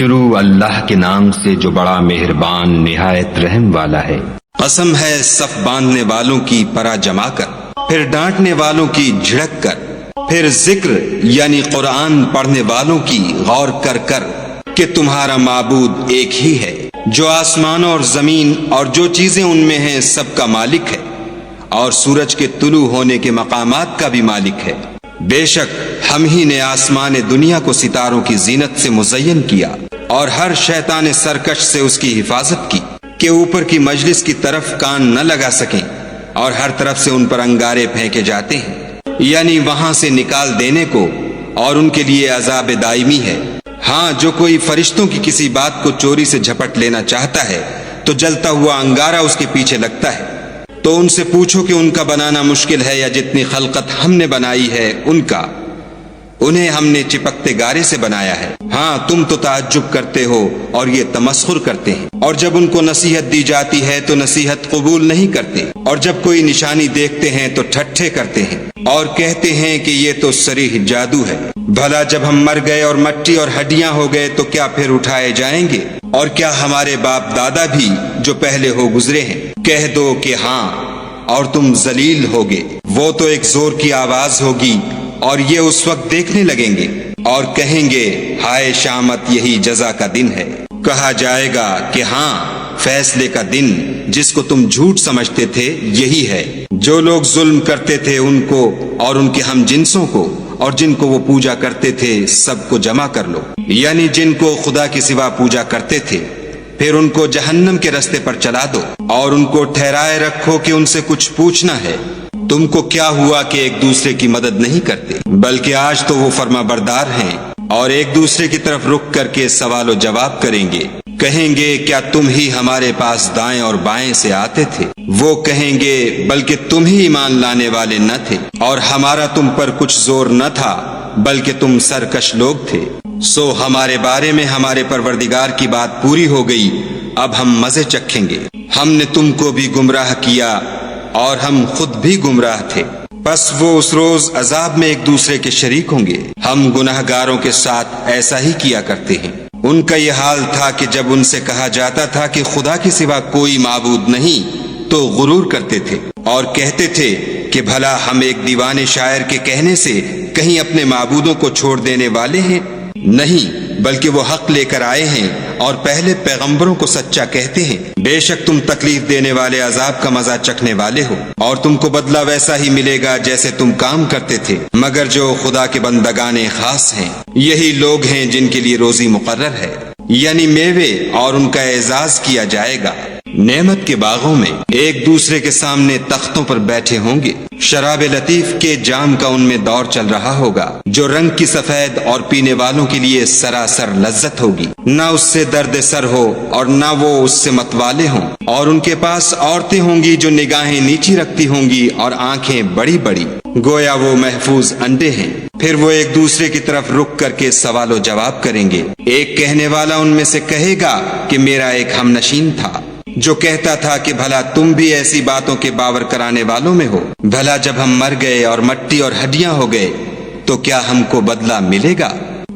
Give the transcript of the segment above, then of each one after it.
شروع اللہ کے نام سے جو بڑا مہربان نہایت رحم والا ہے۔ قسم ہے صف باندھنے والوں کی پرا جما کر، پھر ڈانٹنے والوں کی جھڑک کر، پھر ذکر یعنی قرآن پڑھنے والوں کی غور کر کر کہ تمہارا معبود ایک ہی ہے، جو آسمانوں اور زمین اور جو چیزیں ان میں ہیں سب کا مالک ہے، اور سورج کے طلوع ہونے کے مقامات کا بھی مالک ہے۔ بے شک ہم ہی نے آسمان دنیا کو ستاروں کی زینت سے مزین کیا اور ہر شیطان سرکش سے اس کی حفاظت کی کہ اوپر کی مجلس کی طرف کان نہ لگا سکیں، اور ہر طرف سے ان پر انگارے پھینکے جاتے ہیں، یعنی وہاں سے نکال دینے کو، اور ان کے لیے عذاب دائمی ہے۔ ہاں، جو کوئی فرشتوں کی کسی بات کو چوری سے جھپٹ لینا چاہتا ہے تو جلتا ہوا انگارہ اس کے پیچھے لگتا ہے۔ تو ان سے پوچھو کہ ان کا بنانا مشکل ہے یا جتنی خلقت ہم نے بنائی ہے ان کا، انہیں ہم نے چپکتے گارے سے بنایا ہے۔ ہاں، تم تو تعجب کرتے ہو اور یہ تمسخر کرتے ہیں، اور جب ان کو نصیحت دی جاتی ہے تو نصیحت قبول نہیں کرتے، اور جب کوئی نشانی دیکھتے ہیں تو ٹھٹھے کرتے ہیں اور کہتے ہیں کہ یہ تو صریح جادو ہے۔ بھلا جب ہم مر گئے اور مٹی اور ہڈیاں ہو گئے تو کیا پھر اٹھائے جائیں گے؟ اور کیا ہمارے باپ دادا بھی جو پہلے ہو گزرے ہیں؟ کہہ دو کہ ہاں، اور تم ذلیل ہوگے۔ وہ تو ایک زور کی آواز ہوگی اور یہ اس وقت دیکھنے لگیں گے اور کہیں گے ہائے شامت، یہی جزا کا دن ہے۔ کہا جائے گا کہ ہاں، فیصلے کا دن جس کو تم جھوٹ سمجھتے تھے یہی ہے۔ جو لوگ ظلم کرتے تھے ان کو اور ان کے ہم جنسوں کو اور جن کو وہ پوجا کرتے تھے سب کو جمع کر لو، یعنی جن کو خدا کے سوا پوجا کرتے تھے، پھر ان کو جہنم کے رستے پر چلا دو، اور ان کو ٹھہرائے رکھو کہ ان سے کچھ پوچھنا ہے۔ تم کو کیا ہوا کہ ایک دوسرے کی مدد نہیں کرتے؟ بلکہ آج تو وہ فرما بردار ہیں اور ایک دوسرے کی طرف رخ کر کے سوال و جواب کریں گے۔ کہیں گے کیا تم ہی ہمارے پاس دائیں اور بائیں سے آتے تھے؟ وہ کہیں گے بلکہ تم ہی ایمان لانے والے نہ تھے، اور ہمارا تم پر کچھ زور نہ تھا بلکہ تم سرکش لوگ تھے۔ سو ہمارے بارے میں ہمارے پروردگار کی بات پوری ہو گئی، اب ہم مزے چکھیں گے۔ ہم نے تم کو بھی گمراہ کیا اور ہم خود بھی گمراہ تھے، پس وہ اس روز عذاب میں ایک دوسرے کے شریک ہوں گے۔ ہم گناہ گاروں کے ساتھ ایسا ہی کیا کرتے ہیں۔ ان کا یہ حال تھا کہ جب ان سے کہا جاتا تھا کہ خدا کے سوا کوئی معبود نہیں تو غرور کرتے تھے اور کہتے تھے کہ بھلا ہم ایک دیوانے شاعر کے کہنے سے کہیں اپنے معبودوں کو چھوڑ دینے والے ہیں؟ نہیں، بلکہ وہ حق لے کر آئے ہیں اور پہلے پیغمبروں کو سچا کہتے ہیں۔ بے شک تم تکلیف دینے والے عذاب کا مزہ چکھنے والے ہو، اور تم کو بدلہ ویسا ہی ملے گا جیسے تم کام کرتے تھے، مگر جو خدا کے بندگان خاص ہیں یہی لوگ ہیں جن کے لیے روزی مقرر ہے، یعنی میوے، اور ان کا اعزاز کیا جائے گا۔ نعمت کے باغوں میں ایک دوسرے کے سامنے تختوں پر بیٹھے ہوں گے، شراب لطیف کے جام کا ان میں دور چل رہا ہوگا، جو رنگ کی سفید اور پینے والوں کے لیے سراسر لذت ہوگی، نہ اس سے درد سر ہو اور نہ وہ اس سے متوالے ہوں۔ اور ان کے پاس عورتیں ہوں گی جو نگاہیں نیچی رکھتی ہوں گی اور آنکھیں بڑی بڑی، گویا وہ محفوظ انڈے ہیں۔ پھر وہ ایک دوسرے کی طرف رک کر کے سوال و جواب کریں گے۔ ایک کہنے والا ان میں سے کہے گا کہ میرا ایک ہم نشین تھا جو کہتا تھا کہ بھلا تم بھی ایسی باتوں کے باور کرانے والوں میں ہو؟ بھلا جب ہم مر گئے اور مٹی اور ہڈیاں ہو گئے تو کیا ہم کو بدلہ ملے گا؟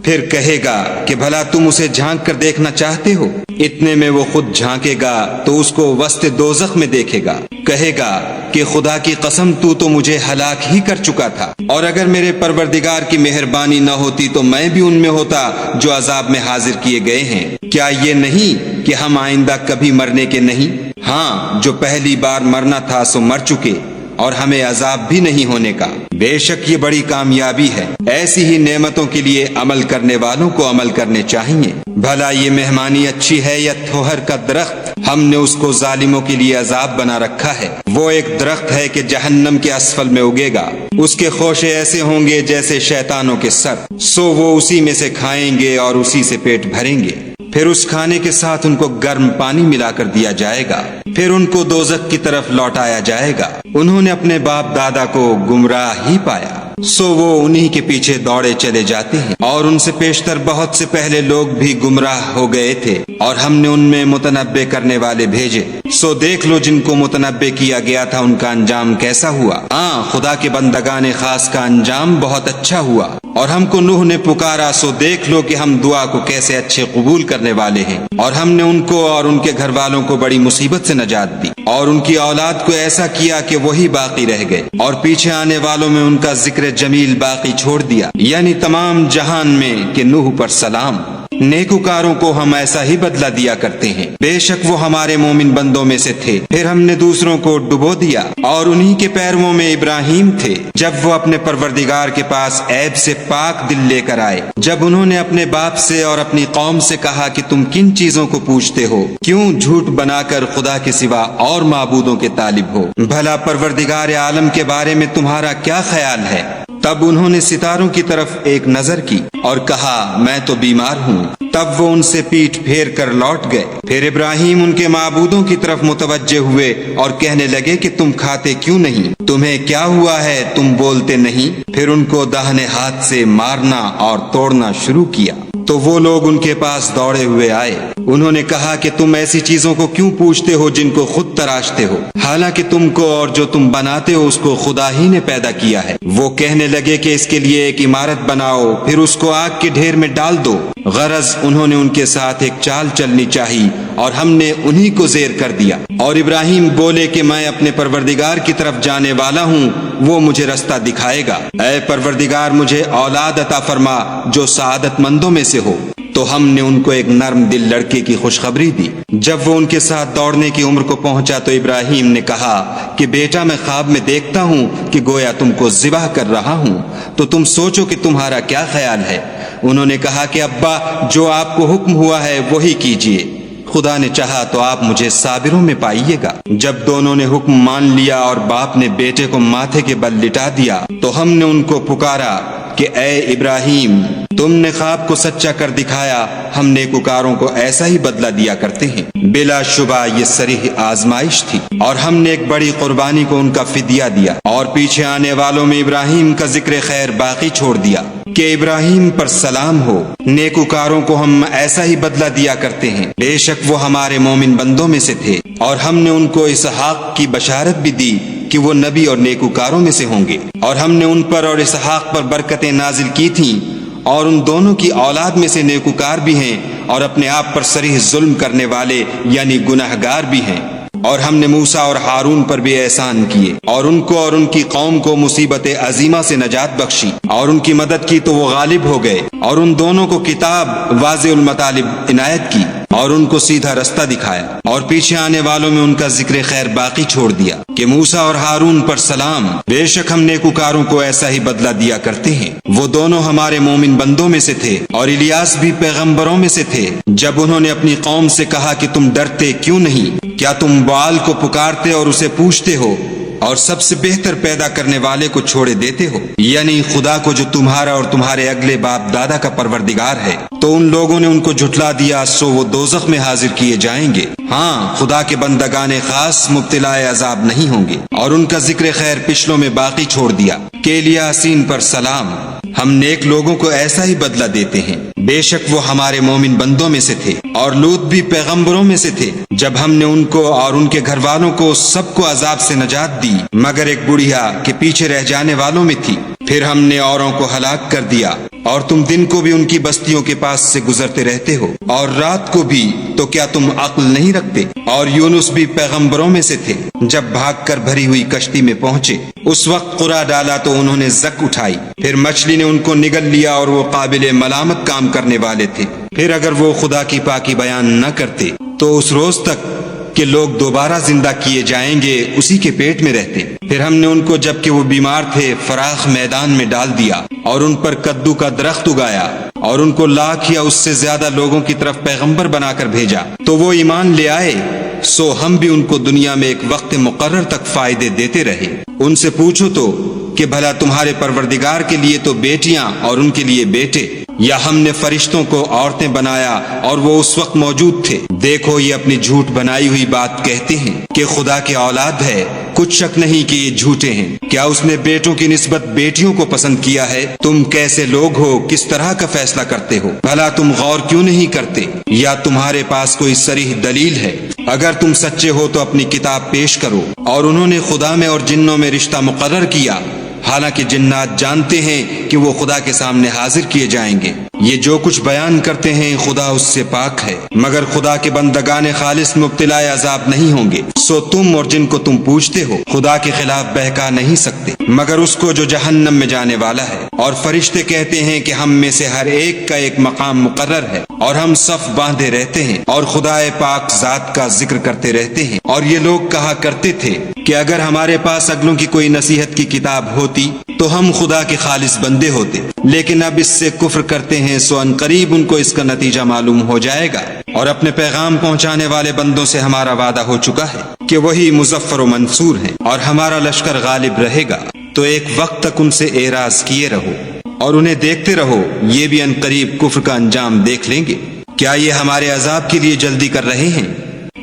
پھر کہے گا کہ بھلا تم اسے جھانک کر دیکھنا چاہتے ہو؟ اتنے میں وہ خود جھانکے گا تو اس کو وسط دوزخ میں دیکھے گا، کہے گا کہ خدا کی قسم تو مجھے ہلاک ہی کر چکا تھا، اور اگر میرے پروردگار کی مہربانی نہ ہوتی تو میں بھی ان میں ہوتا جو عذاب میں حاضر کیے گئے ہیں۔ کیا یہ نہیں کہ ہم آئندہ کبھی مرنے کے نہیں؟ ہاں، جو پہلی بار مرنا تھا سو مر چکے، اور ہمیں عذاب بھی نہیں ہونے کا۔ بے شک یہ بڑی کامیابی ہے۔ ایسی ہی نعمتوں کے لیے عمل کرنے والوں کو عمل کرنے چاہیے۔ بھلا یہ مہمانی اچھی ہے یا تھوہر کا درخت؟ ہم نے اس کو ظالموں کے لیے عذاب بنا رکھا ہے۔ وہ ایک درخت ہے کہ جہنم کے اسفل میں اگے گا، اس کے خوشے ایسے ہوں گے جیسے شیطانوں کے سر، سو وہ اسی میں سے کھائیں گے اور اسی سے پیٹ بھریں گے۔ پھر اس کھانے کے ساتھ ان کو گرم پانی ملا کر دیا جائے گا، پھر ان کو دوزخ کی طرف لوٹایا جائے گا۔ انہوں نے اپنے باپ دادا کو گمراہ ہی پایا، سو وہ انہی کے پیچھے دوڑے چلے جاتے ہیں، اور ان سے پیشتر بہت سے پہلے لوگ بھی گمراہ ہو گئے تھے، اور ہم نے ان میں متنبع کرنے والے بھیجے، سو دیکھ لو جن کو متنبع کیا گیا تھا ان کا انجام کیسا ہوا۔ ہاں، خدا کے بندگان خاص کا انجام بہت اچھا ہوا۔ اور ہم کو نوح نے پکارا سو دیکھ لو کہ ہم دعا کو کیسے اچھے قبول کرنے والے ہیں، اور ہم نے ان کو اور ان کے گھر والوں کو بڑی مصیبت سے نجات دی، اور ان کی اولاد کو ایسا کیا کہ وہی باقی رہ گئے، اور پیچھے آنے والوں میں ان کا ذکر جمیل باقی چھوڑ دیا، یعنی تمام جہان میں کہ نوح پر سلام۔ نیکوکاروں کو ہم ایسا ہی بدلہ دیا کرتے ہیں، بے شک وہ ہمارے مومن بندوں میں سے تھے۔ پھر ہم نے دوسروں کو ڈبو دیا، اور انہی کے پیرووں میں ابراہیم تھے، جب وہ اپنے پروردگار کے پاس عیب سے پاک دل لے کر آئے، جب انہوں نے اپنے باپ سے اور اپنی قوم سے کہا کہ تم کن چیزوں کو پوچھتے ہو، کیوں جھوٹ بنا کر خدا کے سوا اور معبودوں کے طالب ہو، بھلا پروردگار عالم کے بارے میں تمہارا کیا خیال ہے؟ تب انہوں نے ستاروں کی طرف ایک نظر کی اور کہا میں تو بیمار ہوں، تب وہ ان سے پیٹھ پھیر کر لوٹ گئے۔ پھر ابراہیم ان کے معبودوں کی طرف متوجہ ہوئے اور کہنے لگے کہ تم کھاتے کیوں نہیں؟ تمہیں کیا ہوا ہے؟ تم بولتے نہیں؟ پھر ان کو داہنے ہاتھ سے مارنا اور توڑنا شروع کیا، تو وہ لوگ ان کے پاس دوڑے ہوئے آئے۔ انہوں نے کہا کہ تم ایسی چیزوں کو کیوں پوچھتے ہو جن کو خود تراشتے ہو، حالانکہ تم کو اور جو تم بناتے ہو اس کو خدا ہی نے پیدا کیا ہے۔ وہ کہنے لگے کہ اس کے لیے ایک عمارت بناؤ، پھر اس کو آگ کے ڈھیر میں ڈال دو۔ غرض انہوں نے ان کے ساتھ ایک چال چلنی چاہی اور ہم نے انہی کو زیر کر دیا۔ اور ابراہیم بولے کہ میں اپنے پروردگار کی طرف جانے والا ہوں، وہ مجھے رستہ دکھائے گا۔ اے پروردگار مجھے اولاد عطا فرما جو سعادت مندوں میں سے ہو۔ تو ہم نے ان کو ایک نرم دل لڑکے کی خوشخبری دی۔ جب وہ ان کے ساتھ دوڑنے کی عمر کو پہنچا تو ابراہیم نے کہا کہ بیٹا میں خواب میں دیکھتا ہوں کہ گویا تم کو ذبح کر رہا ہوں، تو تم سوچو کہ تمہارا کیا خیال ہے؟ انہوں نے کہا کہ ابا جو آپ کو حکم ہوا ہے وہی کیجیے، خدا نے چاہا تو آپ مجھے صابروں میں پائیے گا۔ جب دونوں نے حکم مان لیا اور باپ نے بیٹے کو ماتھے کے بل لٹا دیا تو ہم نے ان کو پکارا کہ اے ابراہیم تم نے خواب کو سچا کر دکھایا، ہم نیکوکاروں کو ایسا ہی بدلہ دیا کرتے ہیں۔ بلا شبہ یہ صریح آزمائش تھی، اور ہم نے ایک بڑی قربانی کو ان کا فدیہ دیا، اور پیچھے آنے والوں میں ابراہیم کا ذکر خیر باقی چھوڑ دیا کہ ابراہیم پر سلام ہو۔ نیکوکاروں کو ہم ایسا ہی بدلہ دیا کرتے ہیں، بے شک وہ ہمارے مومن بندوں میں سے تھے، اور ہم نے ان کو اسحاق کی بشارت بھی دی کہ وہ نبی اور نیکوکاروں میں سے ہوں گے، اور ہم نے ان پر اور اسحاق پر برکتیں نازل کی تھیں، اور ان دونوں کی اولاد میں سے نیکوکار بھی ہیں اور اپنے آپ پر صریح ظلم کرنے والے یعنی گناہگار بھی ہیں۔ اور ہم نے موسیٰ اور ہارون پر بھی احسان کیے، اور ان کو اور ان کی قوم کو مصیبت عظیمہ سے نجات بخشی، اور ان کی مدد کی تو وہ غالب ہو گئے، اور ان دونوں کو کتاب واضح المطالب عنایت کی، اور ان کو سیدھا رستہ دکھایا، اور پیچھے آنے والوں میں ان کا ذکر خیر باقی چھوڑ دیا کہ موسیٰ اور ہارون پر سلام، بے شک ہم نیکوکاروں کو ایسا ہی بدلہ دیا کرتے ہیں۔ وہ دونوں ہمارے مومن بندوں میں سے تھے، اور الیاس بھی پیغمبروں میں سے تھے۔ جب انہوں نے اپنی قوم سے کہا کہ تم ڈرتے کیوں نہیں؟ کیا تم بال کو پکارتے اور اسے پوچھتے ہو، اور سب سے بہتر پیدا کرنے والے کو چھوڑے دیتے ہو، یعنی خدا کو جو تمہارا اور تمہارے اگلے باپ دادا کا پروردگار ہے؟ تو ان لوگوں نے ان کو جھٹلا دیا، سو وہ دوزخ میں حاضر کیے جائیں گے۔ ہاں خدا کے بندگان خاص مبتلا عذاب نہیں ہوں گے۔ اور ان کا ذکر خیر پچھلوں میں باقی چھوڑ دیا کہ الیاسین پر سلام، ہم نیک لوگوں کو ایسا ہی بدلہ دیتے ہیں، بے شک وہ ہمارے مومن بندوں میں سے تھے۔ اور لوط بھی پیغمبروں میں سے تھے، جب ہم نے ان کو اور ان کے گھر والوں کو سب کو عذاب سے نجات دی مگر ایک بڑھیا کہ پیچھے رہ جانے والوں میں تھی۔ پھر ہم نے اوروں کو ہلاک کر دیا، اور تم دن کو بھی ان کی بستیوں کے پاس سے گزرتے رہتے ہو، اور رات کو بھی، تو کیا تم عقل نہیں رکھتے؟ اور یونس بھی پیغمبروں میں سے تھے، جب بھاگ کر بھری ہوئی کشتی میں پہنچے، اس وقت قرا ڈالا تو انہوں نے زک اٹھائی، پھر مچھلی نے ان کو نگل لیا، اور وہ قابل ملامت کام کرنے والے تھے۔ پھر اگر وہ خدا کی پاکی بیان نہ کرتے تو اس روز تک کہ لوگ دوبارہ زندہ کیے جائیں گے اسی کے پیٹ میں رہتے۔ پھر ہم نے ان کو جبکہ وہ بیمار تھے فراخ میدان میں ڈال دیا، اور ان پر کدو کا درخت اگایا، اور ان کو لاکھ یا اس سے زیادہ لوگوں کی طرف پیغمبر بنا کر بھیجا، تو وہ ایمان لے آئے، سو ہم بھی ان کو دنیا میں ایک وقت مقرر تک فائدے دیتے رہے۔ ان سے پوچھو تو کہ بھلا تمہارے پروردگار کے لیے تو بیٹیاں اور ان کے لیے بیٹے، یا ہم نے فرشتوں کو عورتیں بنایا اور وہ اس وقت موجود تھے؟ دیکھو یہ اپنی جھوٹ بنائی ہوئی بات کہتے ہیں کہ خدا کی اولاد ہے، کچھ شک نہیں کہ یہ جھوٹے ہیں۔ کیا اس نے بیٹوں کی نسبت بیٹیوں کو پسند کیا ہے؟ تم کیسے لوگ ہو، کس طرح کا فیصلہ کرتے ہو؟ بھلا تم غور کیوں نہیں کرتے؟ یا تمہارے پاس کوئی صریح دلیل ہے؟ اگر تم سچے ہو تو اپنی کتاب پیش کرو۔ اور انہوں نے خدا میں اور جنوں میں رشتہ مقرر کیا، حالانکہ جنات جانتے ہیں کہ وہ خدا کے سامنے حاضر کیے جائیں گے۔ یہ جو کچھ بیان کرتے ہیں خدا اس سے پاک ہے، مگر خدا کے بندگان خالص مبتلا عذاب نہیں ہوں گے۔ سو تم اور جن کو تم پوجتے ہو خدا کے خلاف بہکا نہیں سکتے مگر اس کو جو جہنم میں جانے والا ہے۔ اور فرشتے کہتے ہیں کہ ہم میں سے ہر ایک کا ایک مقام مقرر ہے، اور ہم صف باندھے رہتے ہیں اور خدا پاک ذات کا ذکر کرتے رہتے ہیں۔ اور یہ لوگ کہا کرتے تھے کہ اگر ہمارے پاس اگلوں کی کوئی نصیحت کی کتاب ہوتی تو ہم خدا کے خالص بندے ہوتے، لیکن اب اس سے کفر کرتے ہیں، سو ان قریب ان کو اس کا نتیجہ معلوم ہو جائے گا۔ اور اپنے پیغام پہنچانے والے بندوں سے ہمارا وعدہ ہو چکا ہے کہ وہی مظفر و منصور ہیں، اور ہمارا لشکر غالب رہے گا۔ تو ایک وقت تک ان سے اعراض کیے رہو اور انہیں دیکھتے رہو، یہ بھی ان قریب کفر کا انجام دیکھ لیں گے۔ کیا یہ ہمارے عذاب کے لیے جلدی کر رہے ہیں؟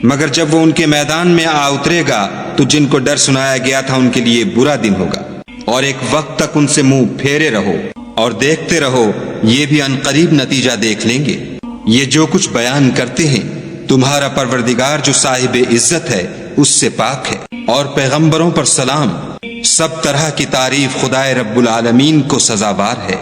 مگر جب وہ ان کے میدان میں آ اترے گا تو جن کو ڈر سنایا گیا تھا ان کے لیے برا دن ہوگا۔ اور ایک وقت تک ان سے منہ پھیرے رہو اور دیکھتے رہو، یہ بھی ان قریب نتیجہ دیکھ لیں گے۔ یہ جو کچھ بیان کرتے ہیں تمہارا پروردگار جو صاحب عزت ہے اس سے پاک ہے، اور پیغمبروں پر سلام۔ سب طرح کی تعریف خدائے رب العالمین کو سزاوار ہے۔